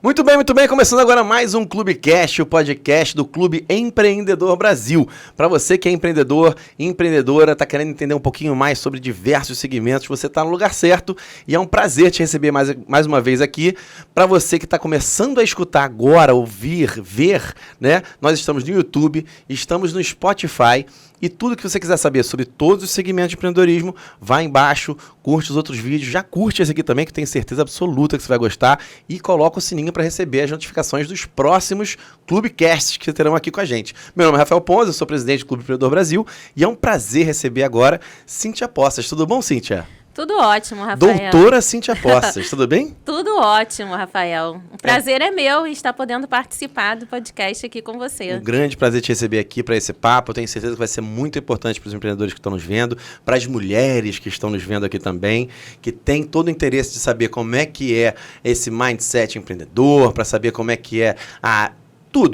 Muito bem, começando agora mais um Clubecast, o podcast do Clube Empreendedor Brasil. Para você que é empreendedor e empreendedora, está querendo entender um pouquinho mais sobre diversos segmentos, você está no lugar certo e é um prazer te receber mais uma vez aqui. Para você que está começando a escutar agora, ouvir, ver, né? Nós estamos no YouTube, estamos no Spotify. E tudo que você quiser saber sobre todos os segmentos de empreendedorismo, vai embaixo, curte os outros vídeos, já curte esse aqui também, que tenho certeza absoluta que você vai gostar, e coloca o sininho para receber as notificações dos próximos Clubecasts que terão aqui com a gente. Meu nome é Rafael Ponza, eu sou presidente do Clube Empreendedor Brasil, e é um prazer receber agora Cíntia Poças. Tudo bom, Cíntia? Tudo ótimo, Rafael. Doutora Cíntia Poças, tudo bem? Tudo ótimo, Rafael. O prazer é meu em estar podendo participar do podcast aqui com você. Um grande prazer te receber aqui para esse papo. Eu tenho certeza que vai ser muito importante para os empreendedores que estão nos vendo, para as mulheres que estão nos vendo aqui também, que têm todo o interesse de saber como é que é esse mindset empreendedor, para saber como é que é a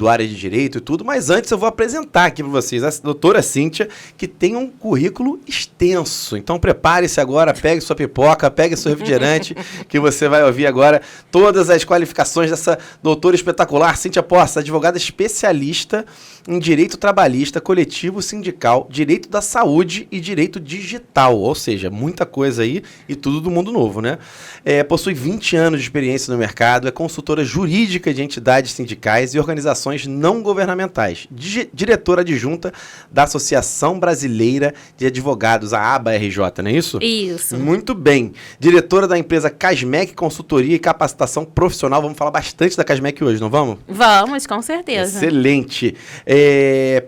área de direito e tudo, mas antes eu vou apresentar aqui para vocês a doutora Cíntia, que tem um currículo extenso. Então prepare-se agora, pegue sua pipoca, pegue seu refrigerante, que você vai ouvir agora todas as qualificações dessa doutora espetacular, Cíntia Poças, advogada especialista em direito trabalhista, coletivo, sindical, direito da saúde e direito digital, ou seja, muita coisa aí e tudo do mundo novo, né? Possui 20 anos de experiência no mercado, é consultora jurídica de entidades sindicais e organizações não governamentais, diretora adjunta da Associação Brasileira de Advogados, a ABA-RJ, não é isso? Isso. Muito bem. Diretora da empresa Casmec Consultoria e Capacitação Profissional. Vamos falar bastante da Casmec hoje, não vamos? Vamos, com certeza. Excelente.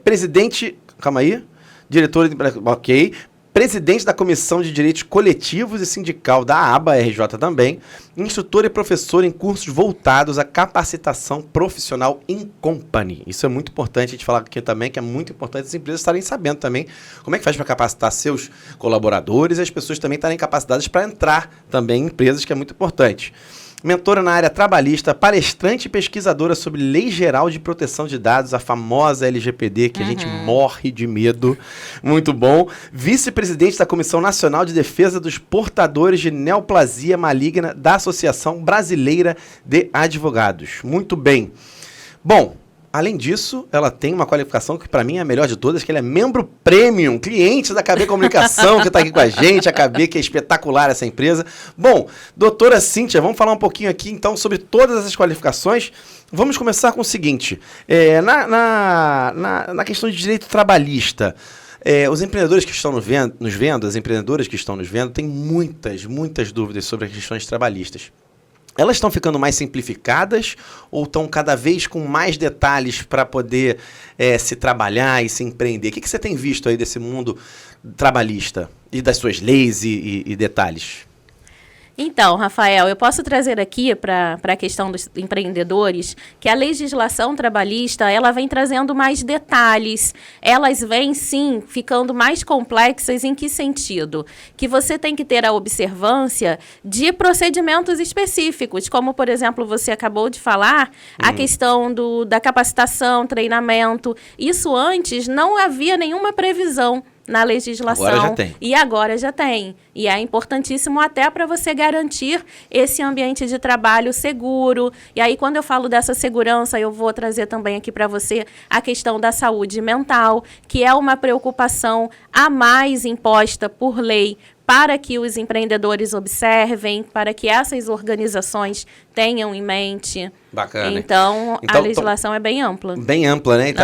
Presidente... Calma aí. Diretora... Ok. Presidente da Comissão de Direitos Coletivos e Sindical da ABA-RJ também, instrutor e professor em cursos voltados à capacitação profissional in company. Isso é muito importante a gente falar aqui também, que é muito importante as empresas estarem sabendo também como é que faz para capacitar seus colaboradores e as pessoas também estarem capacitadas para entrar também em empresas, que é muito importante. Mentora na área trabalhista, palestrante e pesquisadora sobre Lei Geral de Proteção de Dados, a famosa LGPD, que a gente morre de medo. Muito bom. Vice-presidente da Comissão Nacional de Defesa dos Portadores de Neoplasia Maligna da Associação Brasileira de Advogados. Muito bem. Bom, além disso, ela tem uma qualificação que para mim é a melhor de todas, que ela é membro premium, cliente da KB Comunicação, que está aqui com a gente, a KB, que é espetacular essa empresa. Bom, doutora Cíntia, vamos falar um pouquinho aqui então sobre todas essas qualificações. Vamos começar com o seguinte, na questão de direito trabalhista, os empreendedores que estão nos vendo, as empreendedoras que estão nos vendo, têm muitas dúvidas sobre as questões trabalhistas. Elas estão ficando mais simplificadas ou estão cada vez com mais detalhes para poder se trabalhar e se empreender? O que você tem visto aí desse mundo trabalhista e das suas leis e detalhes? Então, Rafael, eu posso trazer aqui para a questão dos empreendedores que a legislação trabalhista, ela vem trazendo mais detalhes, elas vêm, sim, ficando mais complexas. Em que sentido? Que você tem que ter a observância de procedimentos específicos, como, por exemplo, você acabou de falar, a questão da capacitação, treinamento. Isso antes não havia nenhuma previsão na legislação. Agora já tem. E agora já tem. E é importantíssimo até para você garantir esse ambiente de trabalho seguro. E aí, quando eu falo dessa segurança, eu vou trazer também aqui para você a questão da saúde mental, que é uma preocupação a mais imposta por lei para que os empreendedores observem, para que essas organizações tenham em mente. Bacana. Então a legislação é bem ampla. Bem ampla, né? E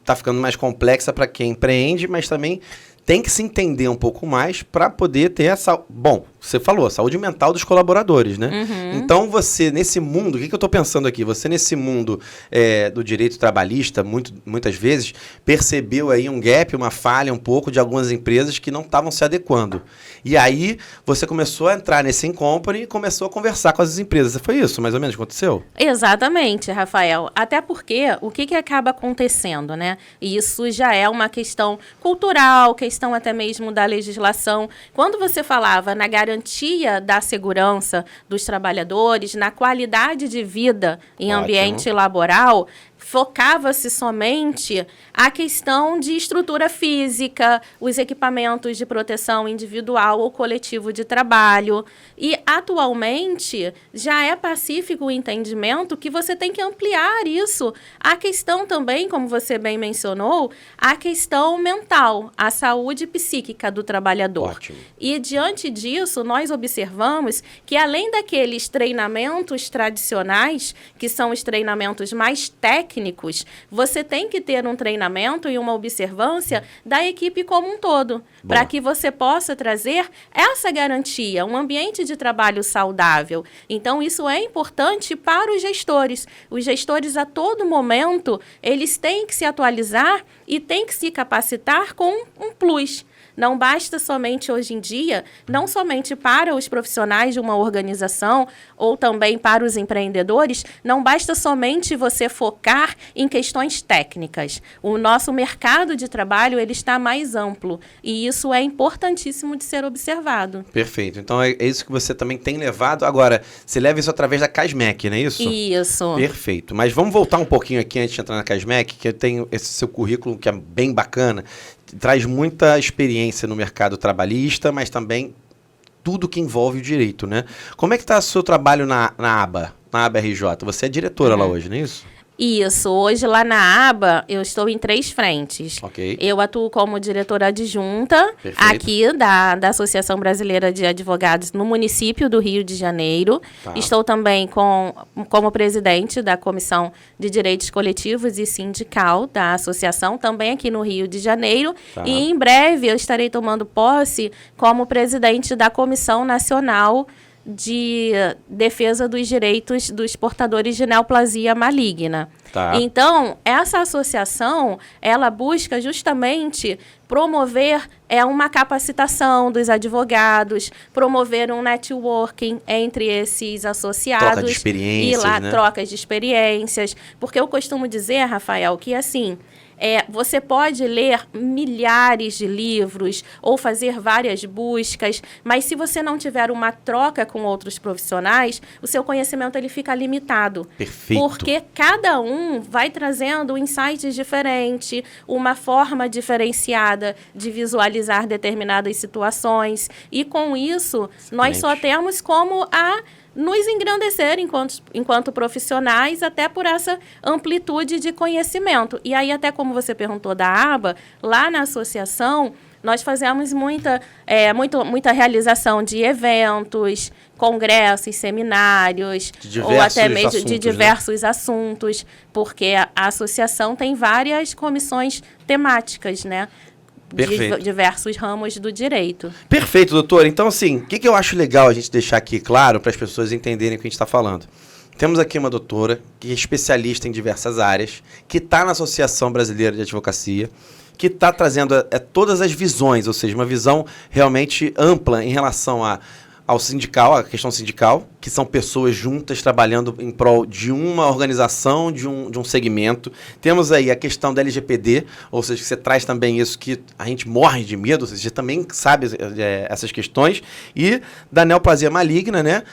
tá ficando mais complexa para quem empreende, mas também tem que se entender um pouco mais para poder ter essa... Bom, você falou, a saúde mental dos colaboradores, né? Então, você, nesse mundo... O que eu estou pensando aqui? Você, nesse mundo do direito trabalhista, muitas vezes, percebeu aí um gap, uma falha um pouco de algumas empresas que não estavam se adequando. E aí, você começou a entrar nesse in-company e começou a conversar com as empresas. Foi isso, mais ou menos, que aconteceu? Exatamente, Rafael. Até porque, o que acaba acontecendo, né? E isso já é uma questão cultural, questão até mesmo da legislação. Quando você falava na garantia da segurança dos trabalhadores, na qualidade de vida em ambiente laboral, focava-se somente a questão de estrutura física, os equipamentos de proteção individual ou coletivo de trabalho. E, atualmente, já é pacífico o entendimento que você tem que ampliar isso. A questão também, como você bem mencionou, a questão mental, a saúde psíquica do trabalhador. Ótimo. E, diante disso, nós observamos que, além daqueles treinamentos tradicionais, que são os treinamentos mais técnicos, você tem que ter um treinamento e uma observância da equipe como um todo, para que você possa trazer essa garantia, um ambiente de trabalho saudável. Então, isso é importante para os gestores. Os gestores, a todo momento, eles têm que se atualizar e têm que se capacitar com um plus. Não basta somente hoje em dia, não somente para os profissionais de uma organização ou também para os empreendedores, não basta somente você focar em questões técnicas. O nosso mercado de trabalho ele está mais amplo e isso é importantíssimo de ser observado. Perfeito. Então é isso que você também tem levado. Agora, você leva isso através da CASMEC, não é isso? Isso. Perfeito. Mas vamos voltar um pouquinho aqui antes de entrar na CASMEC, que eu tenho esse seu currículo que é bem bacana. Traz muita experiência no mercado trabalhista, mas também tudo que envolve o direito, né? Como é que está o seu trabalho na aba RJ? Você é diretora lá hoje, não é isso? Isso. Hoje, lá na aba, eu estou em 3 frentes. Ok. Eu atuo como diretora adjunta aqui da Associação Brasileira de Advogados no município do Rio de Janeiro. Tá. Estou também como presidente da Comissão de Direitos Coletivos e Sindical da associação, também aqui no Rio de Janeiro. Tá. E, em breve, eu estarei tomando posse como presidente da Comissão Nacional de defesa dos direitos dos portadores de neoplasia maligna. Tá. Então, essa associação, ela busca justamente promover uma capacitação dos advogados, promover um networking entre esses associados. Troca de experiências, e lá, né? trocas de experiências. Porque eu costumo dizer, Rafael, que assim, você pode ler milhares de livros ou fazer várias buscas, mas se você não tiver uma troca com outros profissionais, o seu conhecimento ele fica limitado. Perfeito. Porque cada um vai trazendo insights diferentes, uma forma diferenciada de visualizar determinadas situações. E com isso, nós só temos como nos engrandecer enquanto profissionais, até por essa amplitude de conhecimento. E aí, até como você perguntou da aba, lá na associação, nós fazemos muita realização de eventos, congressos, seminários, ou até mesmo assuntos, de diversos assuntos, porque a associação tem várias comissões temáticas, né? De diversos ramos do direito. Perfeito, doutor. Então, assim, o que eu acho legal a gente deixar aqui claro para as pessoas entenderem o que a gente está falando? Temos aqui uma doutora que é especialista em diversas áreas, que está na Associação Brasileira de Advocacia, que está trazendo todas as visões, ou seja, uma visão realmente ampla em relação ao sindical, a questão sindical, que são pessoas juntas trabalhando em prol de uma organização, de um segmento. Temos aí a questão da LGPD, ou seja, que você traz também isso que a gente morre de medo, ou seja, você também sabe essas questões, e da neoplasia maligna, né?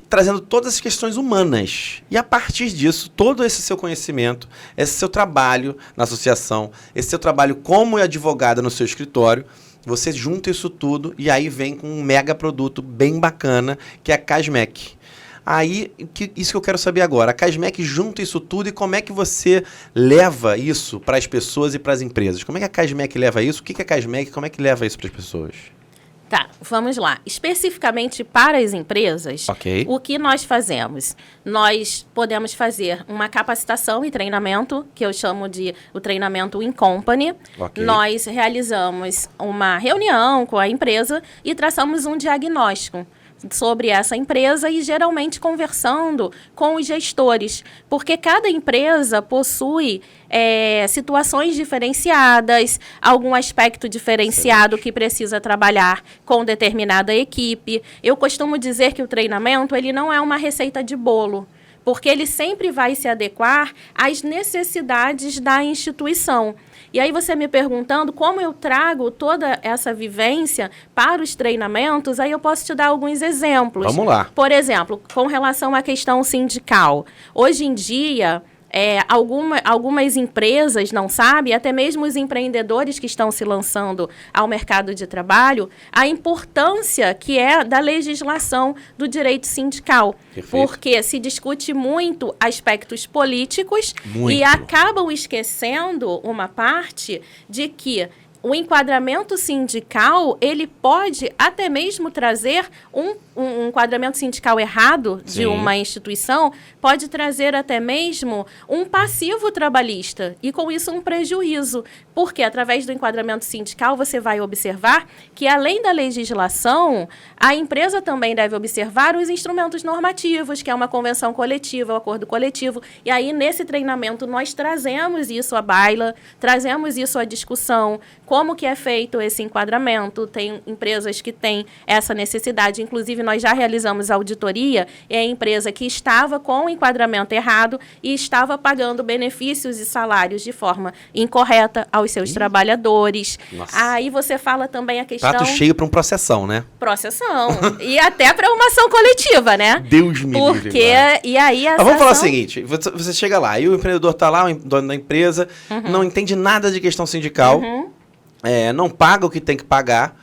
Trazendo todas as questões humanas. E a partir disso, todo esse seu conhecimento, esse seu trabalho na associação, esse seu trabalho como advogada no seu escritório, você junta isso tudo e aí vem com um mega produto bem bacana, que é a CASMEC. Aí, isso que eu quero saber agora. A CASMEC junta isso tudo e como é que você leva isso para as pessoas e para as empresas? Como é que a CASMEC leva isso? O que é a CASMEC? Como é que leva isso para as pessoas? Tá, vamos lá. Especificamente para as empresas, o que nós fazemos? Nós podemos fazer uma capacitação e treinamento, que eu chamo de o treinamento in company. Nós realizamos uma reunião com a empresa e traçamos um diagnóstico sobre essa empresa e geralmente conversando com os gestores, porque cada empresa possui situações diferenciadas, algum aspecto diferenciado que precisa trabalhar com determinada equipe. Eu costumo dizer que o treinamento ele não é uma receita de bolo, porque ele sempre vai se adequar às necessidades da instituição. E aí você me perguntando como eu trago toda essa vivência para os treinamentos, aí eu posso te dar alguns exemplos. Vamos lá. Por exemplo, com relação à questão sindical. Hoje em dia, algumas empresas não sabem, até mesmo os empreendedores que estão se lançando ao mercado de trabalho, a importância que é da legislação do direito sindical. Perfeito. Porque se discute muito aspectos políticos e acabam esquecendo uma parte de que o enquadramento sindical, ele pode até mesmo trazer um enquadramento sindical errado de Sim. uma instituição, pode trazer até mesmo um passivo trabalhista e, com isso, um prejuízo. Porque, através do enquadramento sindical, você vai observar que, além da legislação, a empresa também deve observar os instrumentos normativos, que é uma convenção coletiva, o acordo coletivo. E aí, nesse treinamento, nós trazemos isso à baila, trazemos isso à discussão, como que é feito esse enquadramento. Tem empresas que têm essa necessidade, inclusive nós já realizamos auditoria, é a empresa que estava com o enquadramento errado e estava pagando benefícios e salários de forma incorreta aos seus trabalhadores. Nossa. Aí você fala também a questão... Prato cheio para um processão, né? Processão. E até para uma ação coletiva, né? Deus me livre. Porque, e aí essa Mas vamos falar o ação... seguinte, você chega lá e o empreendedor tá lá, o dono da empresa, não entende nada de questão sindical, não paga o que tem que pagar,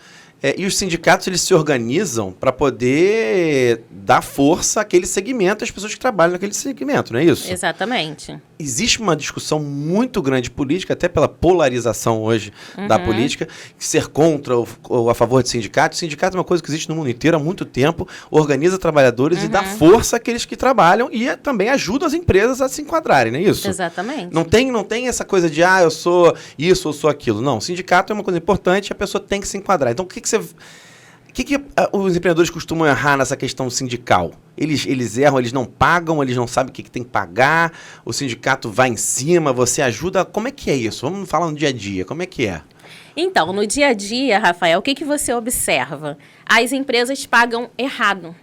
e os sindicatos eles se organizam para poder dar força àquele segmento, às pessoas que trabalham naquele segmento, não é isso? Exatamente. Existe uma discussão muito grande política, até pela polarização hoje da política, ser contra ou a favor de sindicatos. Sindicato é uma coisa que existe no mundo inteiro há muito tempo, organiza trabalhadores e dá força àqueles que trabalham e também ajuda as empresas a se enquadrarem, não é isso? Exatamente. Não tem essa coisa de, eu sou isso, eu sou aquilo. Não, sindicato é uma coisa importante, a pessoa tem que se enquadrar. Então, o que os empreendedores costumam errar nessa questão sindical? Eles erram, eles não pagam, eles não sabem o que tem que pagar, o sindicato vai em cima, você ajuda. Como é que é isso? Vamos falar no dia a dia, como é que é? Então, no dia a dia, Rafael, o que você observa? As empresas pagam errado.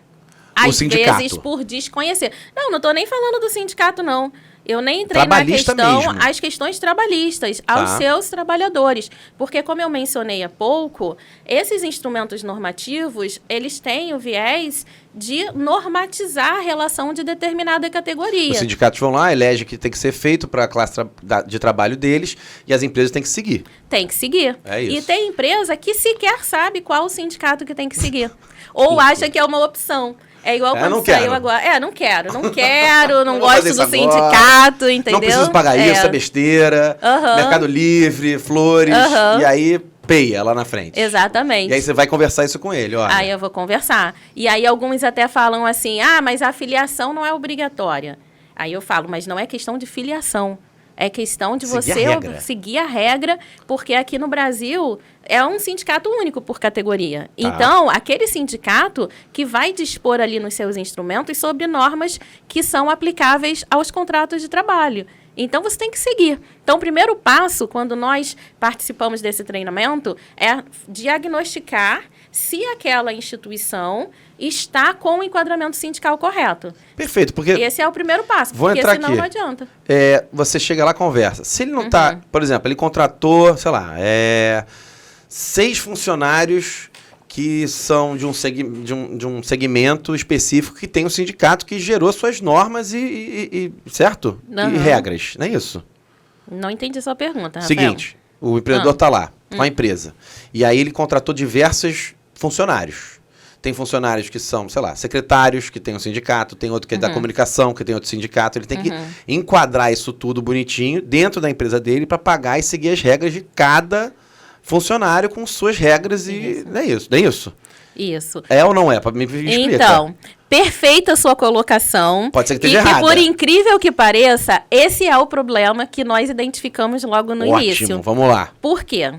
Às vezes por desconhecer. Não estou nem falando do sindicato, não. Eu nem entrei na questão, mesmo. As questões trabalhistas, aos seus trabalhadores. Porque, como eu mencionei há pouco, esses instrumentos normativos, eles têm o viés de normatizar a relação de determinada categoria. Os sindicatos vão lá, elegem o que tem que ser feito para a classe de trabalho deles e as empresas têm que seguir. Tem que seguir. É isso. E tem empresa que sequer sabe qual o sindicato que tem que seguir. Ou acha que é uma opção. É igual quando saiu agora. Não quero, não gosto do sindicato, entendeu? Não preciso pagar isso, é besteira. Mercado Livre, flores, e aí peia lá na frente. Exatamente. E aí você vai conversar isso com ele, olha. Aí eu vou conversar. E aí alguns até falam assim, mas a filiação não é obrigatória. Aí eu falo, mas não é questão de filiação. É questão de você seguir a regra, porque aqui no Brasil é um sindicato único por categoria. Então, aquele sindicato que vai dispor ali nos seus instrumentos sobre normas que são aplicáveis aos contratos de trabalho. Então, você tem que seguir. Então, o primeiro passo, quando nós participamos desse treinamento, é diagnosticar se aquela instituição está com o enquadramento sindical correto. Perfeito, porque... Esse é o primeiro passo, porque senão não adianta. Você chega lá, conversa. Se ele não está... Por exemplo, ele contratou, 6 funcionários que são de um segmento específico que tem um sindicato que gerou suas normas certo? E regras, não é isso? Não entendi a sua pergunta, Rafael. Seguinte, o empreendedor está lá com a empresa. E aí ele contratou diversos funcionários. Tem funcionários que são, secretários, que tem um sindicato, tem outro que é da comunicação, que tem outro sindicato. Ele tem que enquadrar isso tudo bonitinho dentro da empresa dele para pagar e seguir as regras de cada funcionário com suas regras e não é isso, não é isso? Isso. É ou não é? Me explica. Então, perfeita a sua colocação. Pode ser que esteja errada. E por incrível que pareça, esse é o problema que nós identificamos logo no início. Ótimo, vamos lá. Por quê?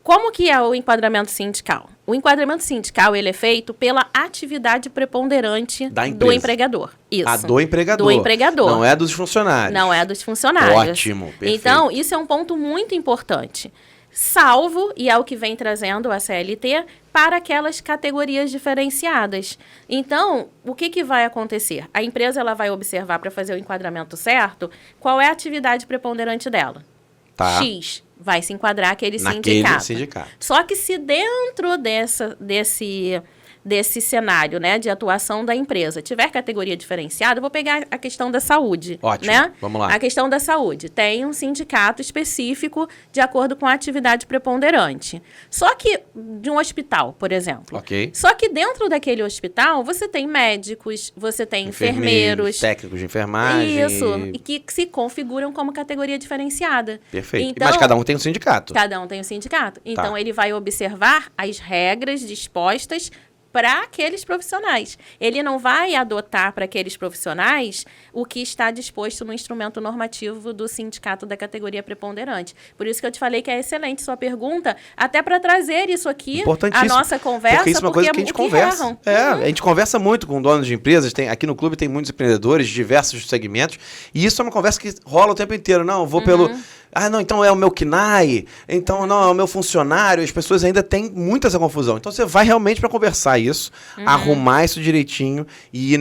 Como que é o enquadramento sindical? O enquadramento sindical ele é feito pela atividade preponderante do empregador. Isso. Do empregador. Do empregador. Não é dos funcionários. Não é dos funcionários. Ótimo, perfeito. Então, isso é um ponto muito importante. Salvo, e é o que vem trazendo a CLT, para aquelas categorias diferenciadas. Então, o que vai acontecer? A empresa ela vai observar para fazer o enquadramento certo qual é a atividade preponderante dela. X vai se enquadrar naquele sindicato. sindicato. Só que se dentro desse cenário, né, de atuação da empresa, tiver categoria diferenciada, eu vou pegar a questão da saúde. Ótimo, né? vamos lá. A questão da saúde. Tem um sindicato específico de acordo com a atividade preponderante. Só que, de um hospital, por exemplo. Ok. Só que dentro daquele hospital, você tem médicos, você tem enfermeiros. Técnicos de enfermagem. Isso, e que se configuram como categoria diferenciada. Perfeito. Então, Mas cada um tem um sindicato. Cada um tem um sindicato. Então, ele vai observar as regras dispostas para aqueles profissionais. Ele não vai adotar para aqueles profissionais o que está disposto no instrumento normativo do sindicato da categoria preponderante. Por isso que eu te falei que é excelente sua pergunta, até para trazer isso aqui, a nossa conversa, porque isso é uma coisa que a gente conversa. Erram. A gente conversa muito com donos de empresas, aqui no clube tem muitos empreendedores de diversos segmentos, e isso é uma conversa que rola o tempo inteiro. Não, eu vou pelo... Ah, não, então é o meu KNAI, então não, é o meu funcionário. As pessoas ainda têm muita essa confusão. Então você vai realmente para conversar isso, arrumar isso direitinho e ir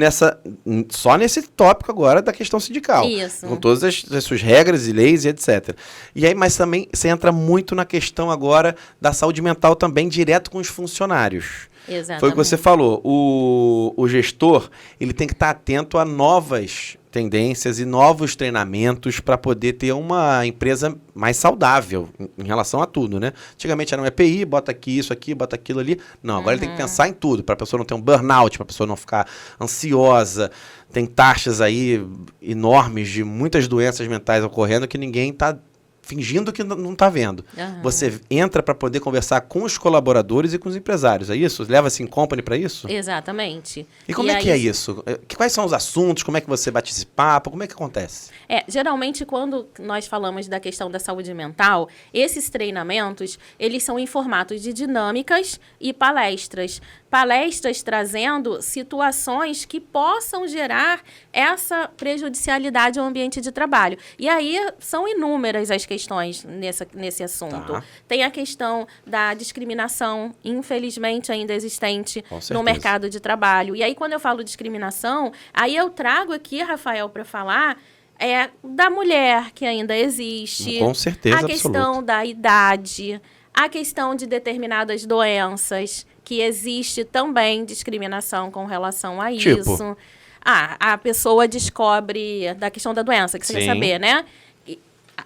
só nesse tópico agora da questão sindical. Isso. Com todas as suas regras e leis e etc. E aí, mas também você entra muito na questão agora da saúde mental também, direto com os funcionários. Exatamente. Foi o que você falou. O gestor, ele tem que estar atento a novas tendências e novos treinamentos para poder ter uma empresa mais saudável em relação a tudo, né? Antigamente era um EPI, bota aqui, isso aqui, bota aquilo ali. Não, agora ele tem que pensar em tudo, para a pessoa não ter um burnout, para a pessoa não ficar ansiosa. Tem taxas aí enormes de muitas doenças mentais ocorrendo que ninguém está fingindo que não está vendo. Você entra para poder conversar com os colaboradores e com os empresários, é isso? Leva-se em company para isso? Exatamente. E como é que é isso? Quais são os assuntos? Como é que você bate esse papo? Como é que acontece? Geralmente, quando nós falamos da questão da saúde mental, esses treinamentos, eles são em formatos de dinâmicas e palestras. Palestras trazendo situações que possam gerar essa prejudicialidade ao ambiente de trabalho. E aí são inúmeras as questões nesse assunto. Tá. Tem a questão da discriminação, infelizmente ainda existente no mercado de trabalho. E aí, quando eu falo discriminação, aí eu trago aqui, Rafael, para falar da mulher que ainda existe. Com certeza, a questão da idade, a questão de determinadas doenças, que existe também discriminação com relação a isso. A pessoa descobre da questão da doença, que você quer saber, né?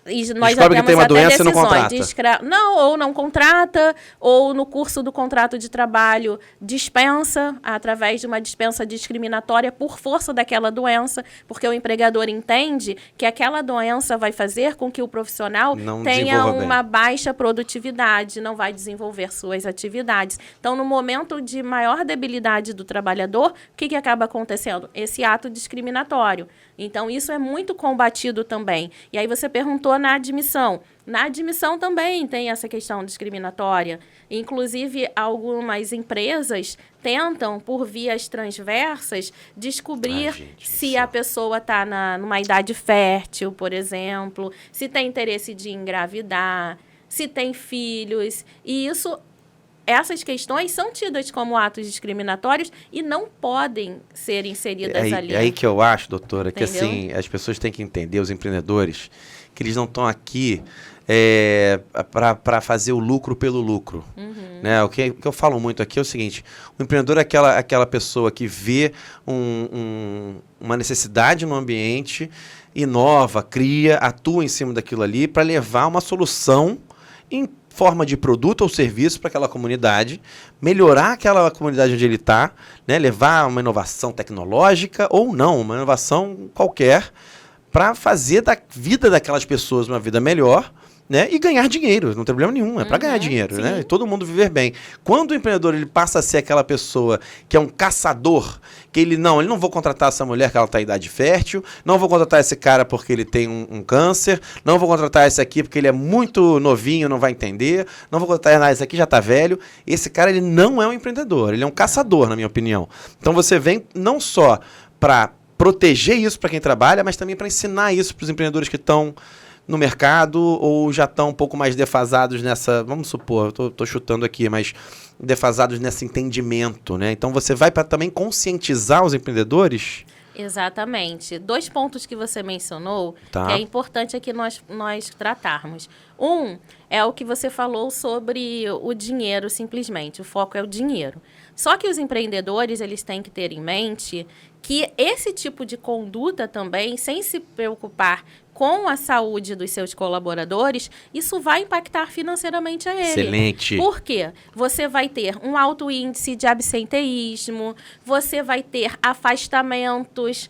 E nós descobre que tem uma doença e não contrata. Não, ou não contrata, ou no curso do contrato de trabalho dispensa, através de uma dispensa discriminatória por força daquela doença, porque o empregador entende que aquela doença vai fazer com que o profissional tenha uma baixa produtividade, não vai desenvolver suas atividades. Então, no momento de maior debilidade do trabalhador, o que acaba acontecendo? Esse ato discriminatório. Então, isso é muito combatido também. E aí você perguntou na admissão. Na admissão também tem essa questão discriminatória. Inclusive, algumas empresas tentam, por vias transversas, descobrir se a pessoa está numa idade fértil, por exemplo, se tem interesse de engravidar, se tem filhos. E essas questões são tidas como atos discriminatórios e não podem ser inseridas ali. É aí que eu acho, doutora, Entendeu? que assim, as pessoas têm que entender, os empreendedores, que eles não estão aqui para fazer o lucro pelo lucro. Né? O que eu falo muito aqui é o seguinte: o empreendedor é aquela pessoa que vê uma necessidade no ambiente, inova, cria, atua em cima daquilo ali para levar uma solução em forma de produto ou serviço para aquela comunidade, melhorar aquela comunidade onde ele está, né? Levar uma inovação tecnológica ou não, uma inovação qualquer, para fazer da vida daquelas pessoas uma vida melhor, né? E ganhar dinheiro, não tem problema nenhum, é para ganhar dinheiro, né? E todo mundo viver bem. Quando o empreendedor ele passa a ser aquela pessoa que é um caçador, que ele não vou contratar essa mulher que ela está em idade fértil, não vou contratar esse cara porque ele tem um câncer, não vou contratar esse aqui porque ele é muito novinho, não vai entender, não vou contratar esse aqui já está velho. Esse cara ele não é um empreendedor, ele é um caçador, na minha opinião. Então você vem não só para proteger isso para quem trabalha, mas também para ensinar isso para os empreendedores que estão no mercado ou já estão um pouco mais defasados nessa, vamos supor, tô chutando aqui, mas defasados nesse entendimento, né? Então você vai para também conscientizar os empreendedores Exatamente. 2 pontos que você mencionou, Tá. que é importante aqui nós tratarmos. Um é o que você falou sobre o dinheiro, simplesmente. O foco é o dinheiro. Só que os empreendedores, eles têm que ter em mente que esse tipo de conduta também, sem se preocupar com a saúde dos seus colaboradores, isso vai impactar financeiramente a ele. Excelente. Por quê? Você vai ter um alto índice de absenteísmo, você vai ter afastamentos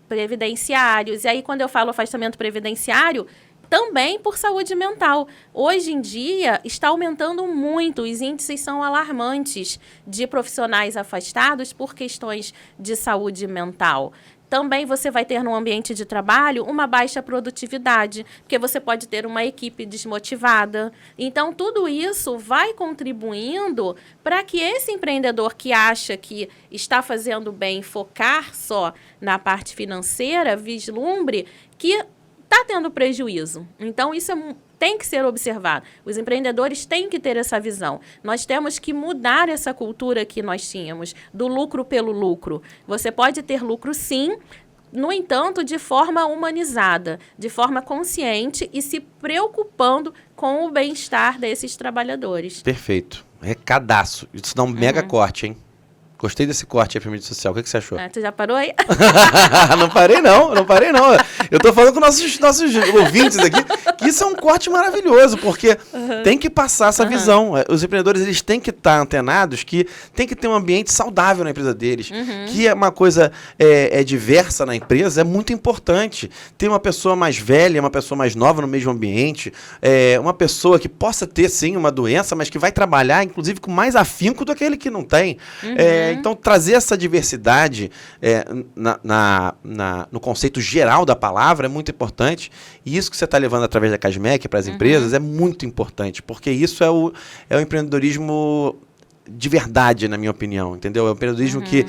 previdenciários. E aí, quando eu falo afastamento previdenciário, também por saúde mental. Hoje em dia, está aumentando muito, os índices são alarmantes de profissionais afastados por questões de saúde mental. Também você vai ter no ambiente de trabalho uma baixa produtividade, porque você pode ter uma equipe desmotivada. Então, tudo isso vai contribuindo para que esse empreendedor que acha que está fazendo bem focar só na parte financeira, vislumbre que está tendo prejuízo. Então, isso tem que ser observado. Os empreendedores têm que ter essa visão. Nós temos que mudar essa cultura que nós tínhamos, do lucro pelo lucro. Você pode ter lucro, sim, no entanto, de forma humanizada, de forma consciente e se preocupando com o bem-estar desses trabalhadores. Perfeito. Recadaço. Isso dá um mega corte, hein? Gostei desse corte aí pra mídia social. O que você achou? Tu já parou aí? Não parei não. Eu tô falando com nossos ouvintes aqui que isso é um corte maravilhoso, porque tem que passar essa visão. Os empreendedores, eles têm que estar antenados, que tem que ter um ambiente saudável na empresa deles, que é uma coisa diversa na empresa, é muito importante. Ter uma pessoa mais velha, uma pessoa mais nova no mesmo ambiente, uma pessoa que possa ter, sim, uma doença, mas que vai trabalhar, inclusive, com mais afinco do que aquele que não tem. Então, trazer essa diversidade no conceito geral da palavra é muito importante. E isso que você está levando através da CASMEC para as empresas é muito importante, porque isso é o empreendedorismo de verdade, na minha opinião, entendeu? É um empreendedorismo que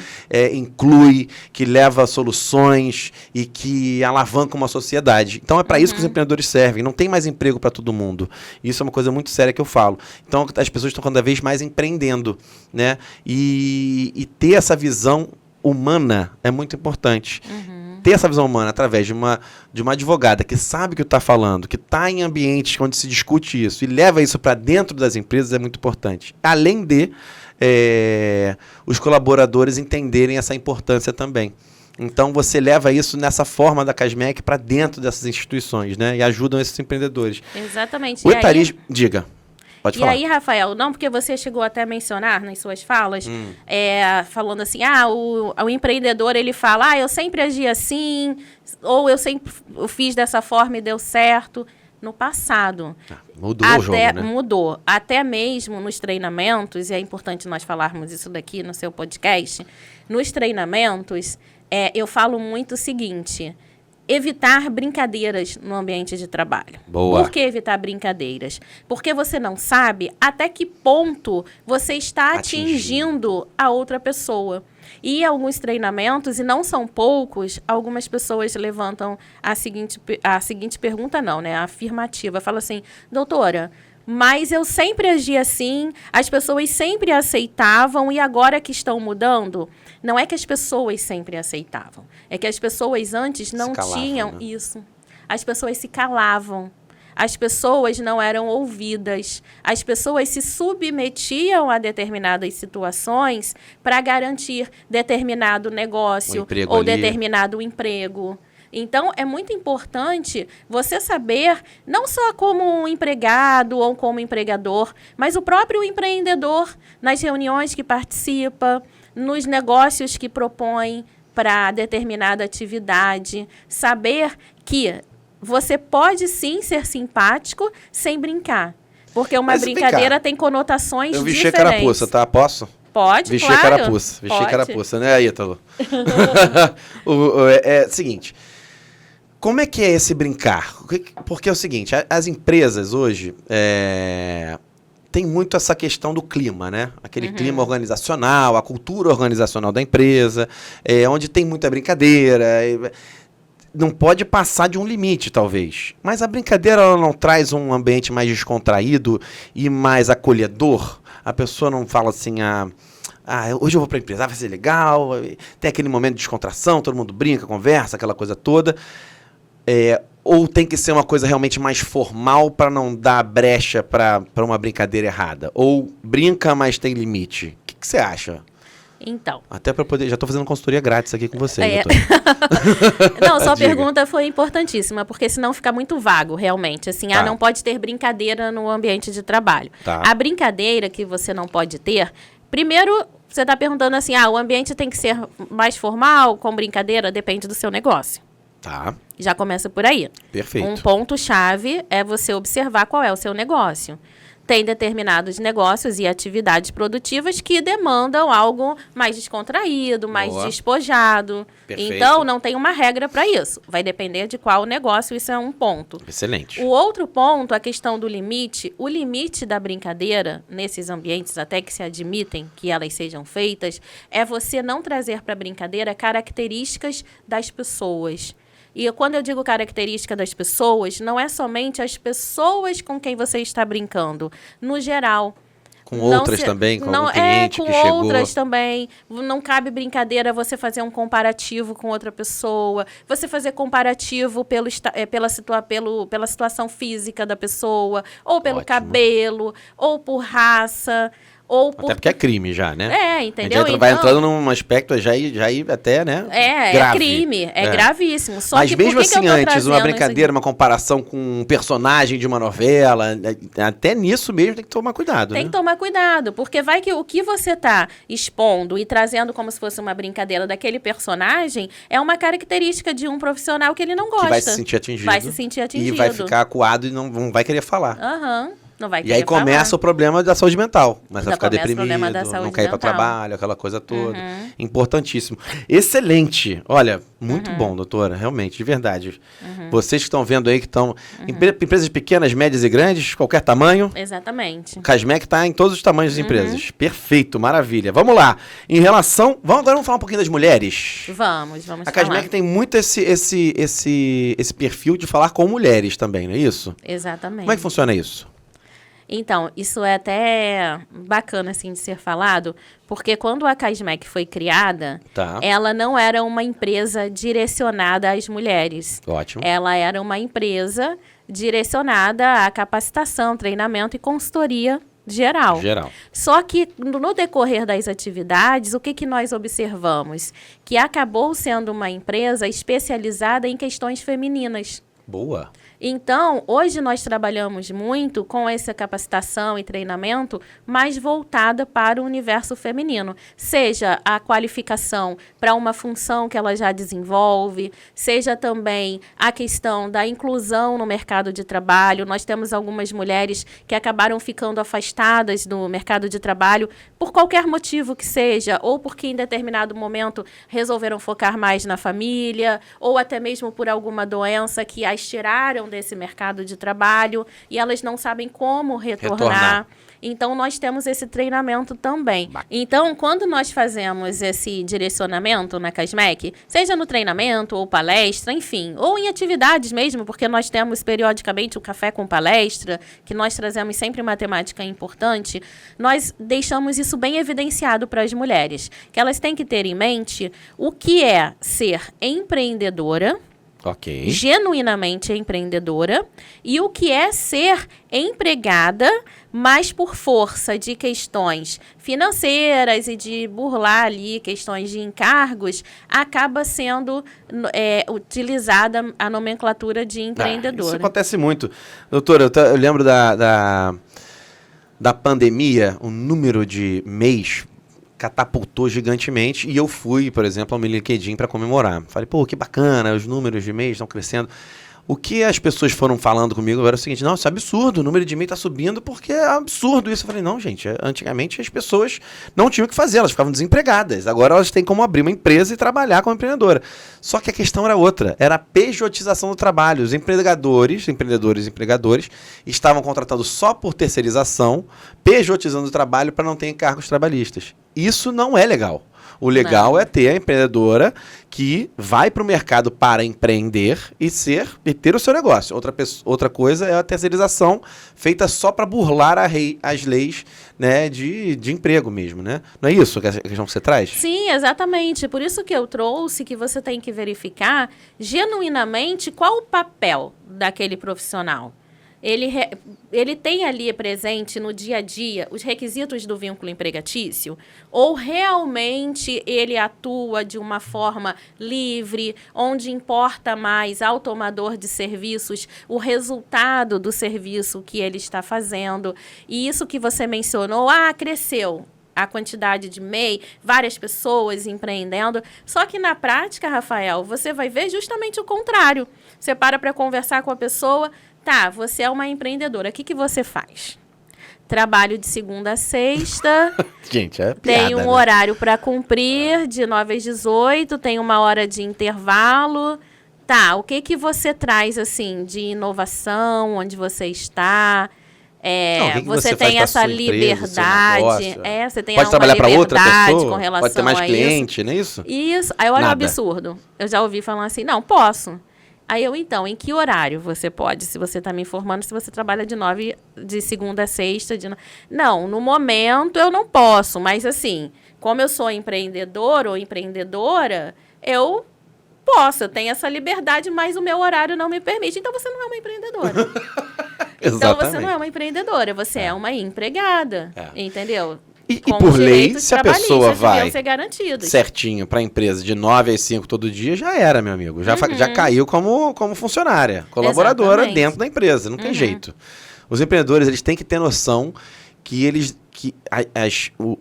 inclui, que leva soluções e que alavanca uma sociedade. Então, é para isso que os empreendedores servem. Não tem mais emprego para todo mundo. Isso é uma coisa muito séria que eu falo. Então, as pessoas estão cada vez mais empreendendo, né? E ter essa visão humana é muito importante. Ter essa visão humana através de uma advogada que sabe o que está falando, que está em ambientes onde se discute isso e leva isso para dentro das empresas é muito importante. Além de os colaboradores entenderem essa importância também. Então, você leva isso nessa forma da CASMEC para dentro dessas instituições, né? E ajudam esses empreendedores. Exatamente. O etarismo... Diga. Pode falar. E aí, Rafael, não, porque você chegou até a mencionar nas suas falas, falando assim, o empreendedor, ele fala, eu sempre agi assim, ou eu sempre fiz dessa forma e deu certo. No passado. Mudou o jogo, né? Mudou. Até mesmo nos treinamentos, e é importante nós falarmos isso daqui no seu podcast, nos treinamentos, eu falo muito o seguinte... Evitar brincadeiras no ambiente de trabalho. Boa. Por que evitar brincadeiras? Porque você não sabe até que ponto você está atingindo a outra pessoa. E em alguns treinamentos, e não são poucos, algumas pessoas levantam a seguinte pergunta, a afirmativa. Fala assim, doutora, mas eu sempre agi assim, as pessoas sempre aceitavam e agora que estão mudando... Não é que as pessoas sempre aceitavam. É que as pessoas antes não tinham isso. As pessoas se calavam. As pessoas não eram ouvidas. As pessoas se submetiam a determinadas situações para garantir determinado negócio ou determinado emprego. Então, é muito importante você saber, não só como empregado ou como empregador, mas o próprio empreendedor nas reuniões que participa, nos negócios que propõe para determinada atividade. Saber que você pode sim ser simpático sem brincar. Porque uma brincadeira tem conotações diferentes. Eu vesti a carapuça, tá? Posso? Pode, vestir claro. Vestir a carapuça, né, Ítalo? Seguinte, como é que é esse brincar? Porque é o seguinte, as empresas hoje... tem muito essa questão do clima, né? Aquele clima organizacional, a cultura organizacional da empresa, onde tem muita brincadeira. Não pode passar de um limite, talvez. Mas a brincadeira ela não traz um ambiente mais descontraído e mais acolhedor? A pessoa não fala assim, Hoje eu vou pra empresa, vai ser legal, tem aquele momento de descontração, todo mundo brinca, conversa, aquela coisa toda. Ou tem que ser uma coisa realmente mais formal para não dar brecha para uma brincadeira errada? Ou brinca, mas tem limite? O que você acha? Então. Até para poder... Já estou fazendo consultoria grátis aqui com você, Não, sua pergunta foi importantíssima, porque senão fica muito vago, realmente. Assim, não pode ter brincadeira no ambiente de trabalho. Tá. A brincadeira que você não pode ter... Primeiro, você está perguntando assim, o ambiente tem que ser mais formal, com brincadeira? Depende do seu negócio. Tá. Já começa por aí. Perfeito. Um ponto-chave é você observar qual é o seu negócio. Tem determinados negócios e atividades produtivas que demandam algo mais descontraído, mais despojado. Perfeito. Então, não tem uma regra para isso. Vai depender de qual negócio, isso é um ponto. Excelente. O outro ponto, a questão do limite. O limite da brincadeira, nesses ambientes até que se admitem que elas sejam feitas, é você não trazer para a brincadeira características das pessoas. E quando eu digo característica das pessoas, não é somente as pessoas com quem você está brincando. No geral. Com outras também, com algum cliente que chegou. Com outras também. Não cabe brincadeira você fazer um comparativo com outra pessoa. Você fazer comparativo pela situação física da pessoa. Ou pelo cabelo. Ou por raça. Até porque é crime já, né? Entendeu? Vai entrando num aspecto já até, né? Grave. É crime, gravíssimo. Só Mas que mesmo assim, antes, uma isso brincadeira, uma comparação com um personagem de uma novela, até nisso mesmo tem que tomar cuidado, Tem que tomar cuidado, porque vai que o que você está expondo e trazendo como se fosse uma brincadeira daquele personagem é uma característica de um profissional que ele não gosta. Que vai se sentir atingido. Vai se sentir atingido. E vai ficar acuado e não vai querer falar. Não vai e aí começa o problema da saúde mental. Começa a ficar deprimido, não quer ir para trabalho, aquela coisa toda. Importantíssimo. Excelente. Olha, muito bom, doutora. Realmente, de verdade. Vocês que estão vendo aí, que estão... Empresas pequenas, médias e grandes, qualquer tamanho. Exatamente. O Casmec está em todos os tamanhos das empresas. Perfeito, maravilha. Vamos lá. Em relação... Agora vamos falar um pouquinho das mulheres. Vamos A Casmec tem muito esse perfil de falar com mulheres também, não é isso? Exatamente. Como é que funciona isso? Então, isso é até bacana, assim, de ser falado, porque quando a Casmec foi criada, ela não era uma empresa direcionada às mulheres. Ótimo. Ela era uma empresa direcionada à capacitação, treinamento e consultoria geral. Só que, no decorrer das atividades, o que nós observamos? Que acabou sendo uma empresa especializada em questões femininas. Boa. Então, hoje nós trabalhamos muito com essa capacitação e treinamento mais voltada para o universo feminino. Seja a qualificação para uma função que ela já desenvolve, seja também a questão da inclusão no mercado de trabalho. Nós temos algumas mulheres que acabaram ficando afastadas do mercado de trabalho por qualquer motivo que seja, ou porque em determinado momento resolveram focar mais na família, ou até mesmo por alguma doença que as tiraram desse mercado de trabalho e elas não sabem como retornar. Então, nós temos esse treinamento também. Então, quando nós fazemos esse direcionamento na Casmec, seja no treinamento ou palestra, enfim, ou em atividades mesmo, porque nós temos periodicamente o café com palestra, que nós trazemos sempre uma temática importante, nós deixamos isso bem evidenciado para as mulheres, que elas têm que ter em mente o que é ser empreendedora, genuinamente empreendedora, e o que é ser empregada, mas por força de questões financeiras e de burlar ali questões de encargos, acaba sendo utilizada a nomenclatura de empreendedora. Isso acontece muito. Doutora, eu lembro da pandemia, o número de MEIs catapultou gigantemente e eu fui, por exemplo, ao meu LinkedIn para comemorar. Falei, que bacana, os números de e-mails estão crescendo. O que as pessoas foram falando comigo era o seguinte, não, isso é absurdo, o número de e-mail está subindo porque é absurdo isso. Eu falei, não, gente, antigamente as pessoas não tinham o que fazer, elas ficavam desempregadas. Agora elas têm como abrir uma empresa e trabalhar como empreendedora. Só que a questão era outra, era a pejotização do trabalho. Os empreendedores e empregadores estavam contratando só por terceirização, pejotizando o trabalho para não ter encargos trabalhistas. Isso não é legal. O legal Não. é ter a empreendedora que vai para o mercado para empreender e ter o seu negócio. Outra coisa é a terceirização feita só para burlar as leis, né, de emprego mesmo, né? Não é isso a questão que você traz? Sim, exatamente. Por isso que eu trouxe que você tem que verificar genuinamente qual o papel daquele profissional. Ele tem ali presente no dia a dia os requisitos do vínculo empregatício? Ou realmente ele atua de uma forma livre, onde importa mais ao tomador de serviços o resultado do serviço que ele está fazendo? E isso que você mencionou, cresceu a quantidade de MEI, várias pessoas empreendendo. Só que na prática, Rafael, você vai ver justamente o contrário. Você para conversar com a pessoa, tá, você é uma empreendedora, o que você faz? Trabalho de segunda a sexta, Gente, é piada, tem um né? horário para cumprir, de 9 às 18, tem uma hora de intervalo. Tá, o que você traz, assim, de inovação, onde você está? Não, o que você você faz tem pra essa sua empresa, seu liberdade. negócio? Você tem Pode uma trabalhar para outra liberdade pessoa? com relação Pode ter mais a cliente, não é isso? Isso. Aí olha o Nada. absurdo. Eu já ouvi falar assim, não, posso. Aí então, em que horário você pode? Se você está me informando, se você trabalha de segunda a sexta. Não, no momento eu não posso, mas assim, como eu sou empreendedor ou empreendedora, eu posso, eu tenho essa liberdade, mas o meu horário não me permite. Então você não é uma empreendedora. Então você não é uma empreendedora, você é uma empregada, entendeu? E Com por os lei, direitos se a pessoa trabalhistas deviam vai ser garantidos. certinho para a empresa de 9 às 5 todo dia, já era, meu amigo. Já caiu como funcionária, colaboradora Exatamente. dentro da empresa. Não tem jeito. Os empreendedores, eles têm que ter noção que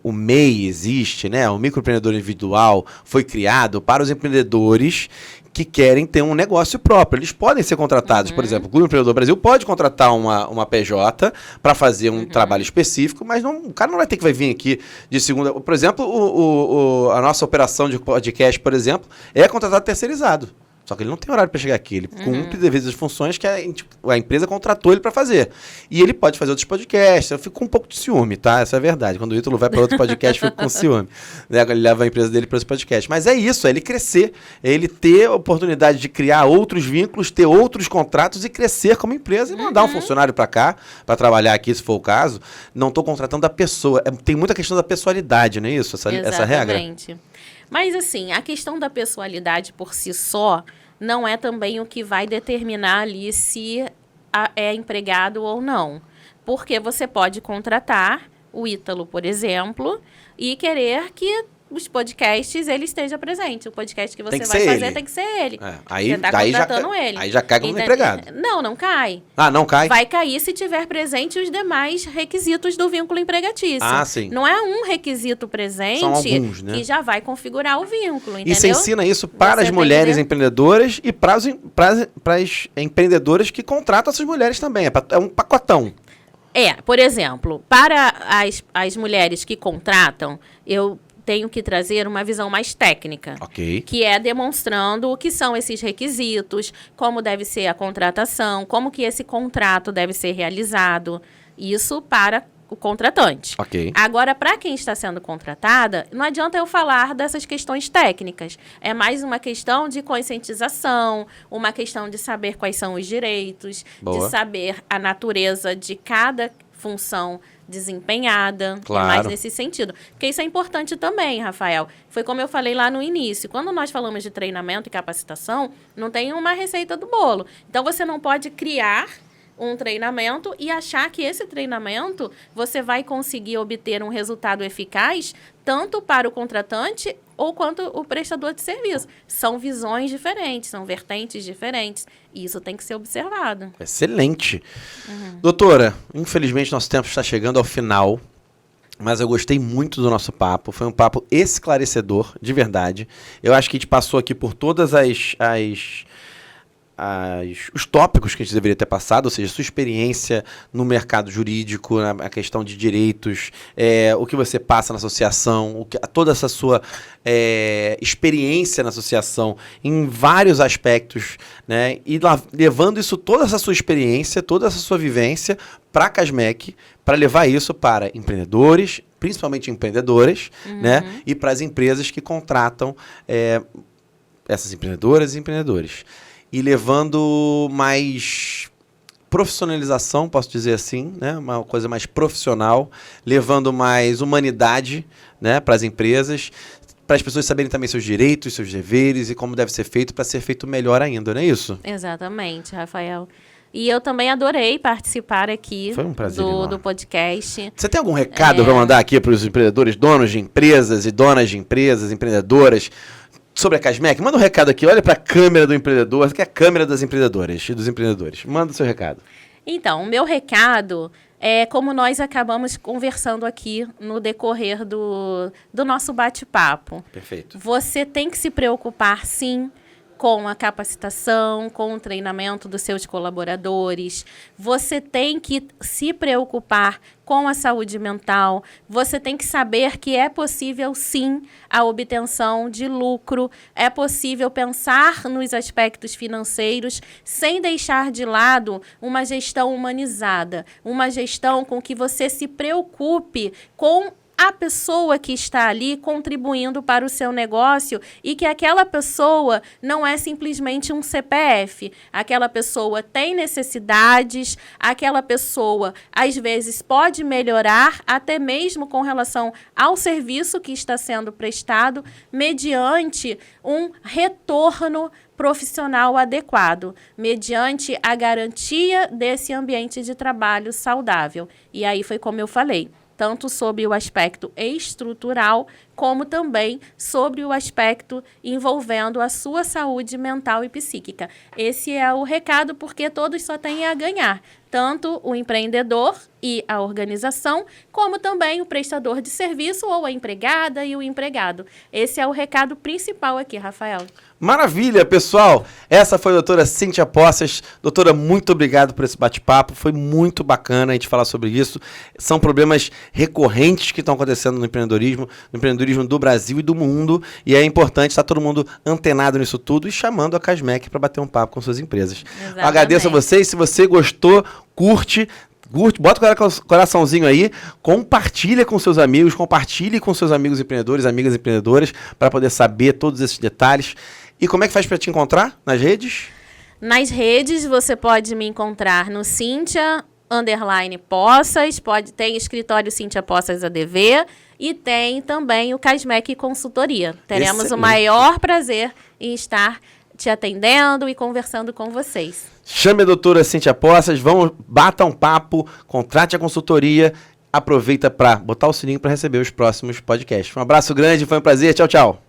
o MEI existe, né? O microempreendedor individual foi criado para os empreendedores que querem ter um negócio próprio. Eles podem ser contratados, por exemplo, o Clube Empreendedor Brasil pode contratar uma PJ para fazer um trabalho específico, mas o cara não vai ter que vir aqui de segunda... Por exemplo, a nossa operação de podcast, por exemplo, é contratado terceirizado. Só que ele não tem horário para chegar aqui. Ele cumpre devido às funções que a empresa contratou ele para fazer. E ele pode fazer outros podcasts. Eu fico com um pouco de ciúme, tá? Essa é a verdade. Quando o Ítalo vai para outro podcast, eu fico com ciúme. Né? Ele leva a empresa dele para esse podcast. Mas é isso, é ele crescer. É ele ter a oportunidade de criar outros vínculos, ter outros contratos e crescer como empresa e mandar um funcionário para cá, para trabalhar aqui, se for o caso. Não estou contratando a pessoa. Tem muita questão da pessoalidade, não é isso? Essa regra? Exatamente. Mas, assim, a questão da pessoalidade por si só não é também o que vai determinar ali se é empregado ou não. Porque você pode contratar o Ítalo, por exemplo, e querer que os podcasts ele esteja presente. O podcast que você vai fazer tem que ser ele. Aí, você está contratando ele. Aí já cai como empregado. Não cai. Não cai? Vai cair se tiver presente os demais requisitos do vínculo empregatício. Sim. Não é um requisito presente São alguns, né? que já vai configurar o vínculo, entendeu? E você ensina isso para as mulheres empreendedoras e para as empreendedoras que contratam essas mulheres também. É um pacotão. Por exemplo, para as mulheres que contratam, eu tenho que trazer uma visão mais técnica, que é demonstrando o que são esses requisitos, como deve ser a contratação, como que esse contrato deve ser realizado, isso para o contratante. Agora, para quem está sendo contratada, não adianta eu falar dessas questões técnicas, é mais uma questão de conscientização, uma questão de saber quais são os direitos, de saber a natureza de cada função desempenhada, é mais nesse sentido. Porque isso é importante também, Rafael. Foi como eu falei lá no início. Quando nós falamos de treinamento e capacitação, não tem uma receita do bolo. Então, você não pode criar um treinamento e achar que esse treinamento você vai conseguir obter um resultado eficaz tanto para o contratante ou quanto o prestador de serviço. São visões diferentes, são vertentes diferentes. E isso tem que ser observado. Excelente. Doutora, infelizmente nosso tempo está chegando ao final, mas eu gostei muito do nosso papo. Foi um papo esclarecedor, de verdade. Eu acho que a gente passou aqui por todas os tópicos que a gente deveria ter passado, ou seja, sua experiência no mercado jurídico, a questão de direitos, o que você passa na associação, toda essa sua experiência na associação em vários aspectos, né? E levando isso, toda essa sua experiência, toda essa sua vivência para a Casmec, para levar isso para empreendedores, principalmente empreendedoras, né? E para as empresas que contratam essas empreendedoras e empreendedores. E levando mais profissionalização, posso dizer assim, né? Uma coisa mais profissional, levando mais humanidade, né? Para as empresas, para as pessoas saberem também seus direitos, seus deveres e como deve ser feito para ser feito melhor ainda, não é isso? Exatamente, Rafael. E eu também adorei participar aqui Foi um prazer do podcast. Você tem algum recado para mandar aqui para os empreendedores, donos de empresas e donas de empresas, empreendedoras, sobre a Casmec? Manda um recado aqui, olha para a câmera do empreendedor, que é a câmera das empreendedoras e dos empreendedores. Manda o seu recado. Então, o meu recado é como nós acabamos conversando aqui no decorrer do nosso bate-papo. Perfeito. Você tem que se preocupar, sim, com a capacitação, com o treinamento dos seus colaboradores. Você tem que se preocupar com a saúde mental. Você tem que saber que é possível, sim, a obtenção de lucro. É possível pensar nos aspectos financeiros sem deixar de lado uma gestão humanizada, uma gestão com que você se preocupe com a pessoa que está ali contribuindo para o seu negócio e que aquela pessoa não é simplesmente um CPF. Aquela pessoa tem necessidades, aquela pessoa às vezes pode melhorar até mesmo com relação ao serviço que está sendo prestado mediante um retorno profissional adequado, mediante a garantia desse ambiente de trabalho saudável. E aí foi como eu falei, tanto sobre o aspecto estrutural, como também sobre o aspecto envolvendo a sua saúde mental e psíquica. Esse é o recado, porque todos só têm a ganhar, tanto o empreendedor e a organização, como também o prestador de serviço ou a empregada e o empregado. Esse é o recado principal aqui, Rafael. Maravilha, pessoal! Essa foi a doutora Cíntia Poças. Doutora, muito obrigado por esse bate-papo. Foi muito bacana a gente falar sobre isso. São problemas recorrentes que estão acontecendo no empreendedorismo do Brasil e do mundo. E é importante estar todo mundo antenado nisso tudo e chamando a Casmec para bater um papo com suas empresas. Exatamente. Agradeço a vocês. Se você gostou, curte, bota o coraçãozinho aí, compartilha com seus amigos, compartilhe com seus amigos empreendedores, amigas empreendedoras, para poder saber todos esses detalhes. E como é que faz para te encontrar nas redes? Nas redes você pode me encontrar no Cíntia_Poças, tem escritório Cíntia Poças ADV e tem também o Casmec Consultoria. Teremos Excelente. o maior prazer em estar te atendendo e conversando com vocês. Chame a doutora Cíntia Poças, bata um papo, contrate a consultoria, aproveita para botar o sininho para receber os próximos podcasts. Um abraço grande, foi um prazer, tchau, tchau.